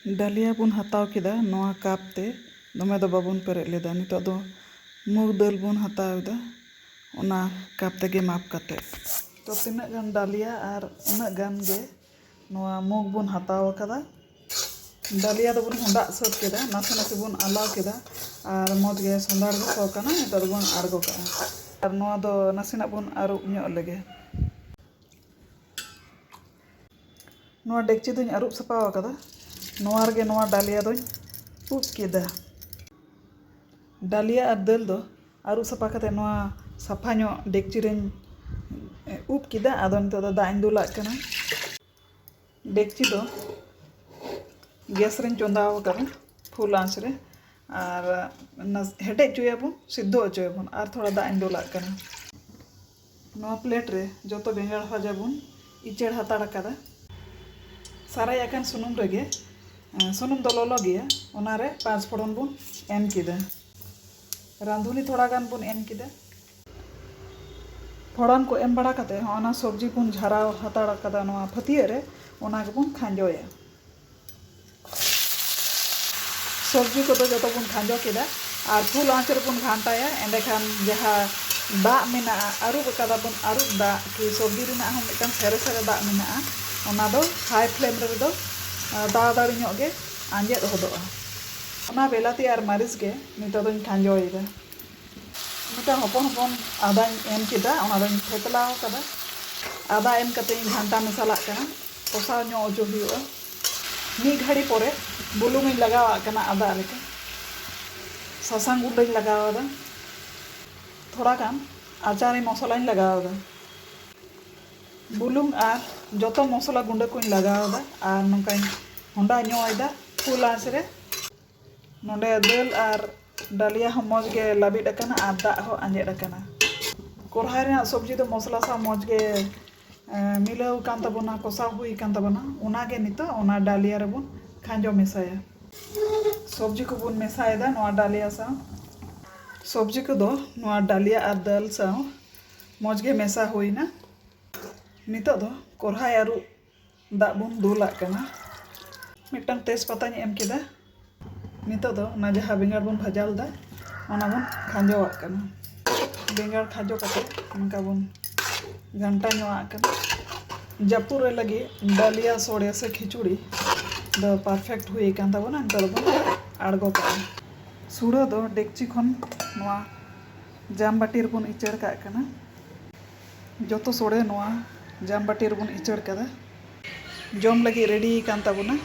डालिया बन हताव केदा नोआ कप ते दमे दो बाबन पेरे लेदा नितो दो मूग दाल बन हताव दा ओना कप तेगे माप काते तो तिना गान डालिया और उना गान गे नोआ मूग बन हताव कदा डालिया दो बन हुंडा सद केदा नासे नासे बन आलाव केदा और मौज गे संदार गो सो कना नितो दो बन आड़गो कदा और नोआ दो नासेना बन आरु ᱧᱚᱜ लेगे नोआ डेक्ची दोñ आरुब सपाव कदा नोआ रगे नोआ डालिया दोñ उब केदा डालिया और दाल दो आरुब सपा कते नोआ सफा ᱧᱚᱜ डेक्ची रेñ उब केदा आदो नितो दो दाग दुलाग कना डेक्ची दो गैस रेñ चोंदाव कदा फुल आंच रे और हेटे चुयाबन सिद्धो चुयाबन और थोड़ा दाग दुलाग कना नोआ प्लेट रे जतो बेंगाड़ भाजा बन इचड़ हताड़ कदा साराय आकान सुनुम रेगे सुनुम दो लोलो गया ओनारे 5 फोड़न बन एम केदा रांधुनी थोड़ा गान बन एम केदा फोड़न को एम बड़ा कते ओना सब्जी बन झराव हताड़ कदा नोआ फतिया रे ओना बन खांजोया सब्जी को जतो बन खांजो केदा और फुल आंच रे बन घांटाया एंडे खान जहा दाग मेना आरुब कदा बन आरुब दाग कि सब्जी रेना हम मिटन सेरे सेरे दाग मेना ओना दो हाई फ्लेम रे दो दादाड़ी ᱧᱚᱜ गे आंजेद होदोआ ओना बेलाती और मारिच गे नितो दोñ खांजोयदा मिटा हपन हपन आदा एम केदा ओना दोñ थेतलाव कदा आदा एम कते घंटा मसाला कना कोसा ᱧᱚᱜ जो हुआ मी घड़ी परे बुलुंग इन लगावा कना आदा लेके सासांग गुंडा लगावादा थोड़ा गान आचारी मसला इन लगावादा बुलुंग और जतो मसला गुंडा को लगावादा और नोंका हुंडा ᱧᱚᱭदा फुल आंच रे नोंडे दाल और डालिया हो मौज गे लाबिद अकना और दाग हो आंजेद अकना कोरहाय रे सब्जी दो मसला सा मौज गे मिलाव कान तबना कोसा हुई कान तबना ओना गे नितो ओना डालिया रे बन खांजो मेसाया सब्जी को बन मेसायदा नोआ डालिया सा सब्जी को दो नोआ डालिया और दाल सा मौज गे मेसा हुईना नितो दो कोरहाय आरु दाग बन दुला कना मिटन तेजपाता एम केदा नितो दो ना जहाँ बेंगाड़ बन भाजाल दा ओना बन खांजोआ कना बेंगाड़ खांजो कते उनका बन घंटा ᱧᱚᱜ कना जापुर रे लगे डालिया सोड़े से खिचुड़ी दो परफेक्ट हुई कान तबना नितो दो बन आड़गो कना सुड़ा दो डेक्ची खन नोआ जाम बाटी रे बन इचड़ का कना जतो सोड़े नोआ जाम बाटी रे बन इचड़ कदा जम लगे रेडी कान तबना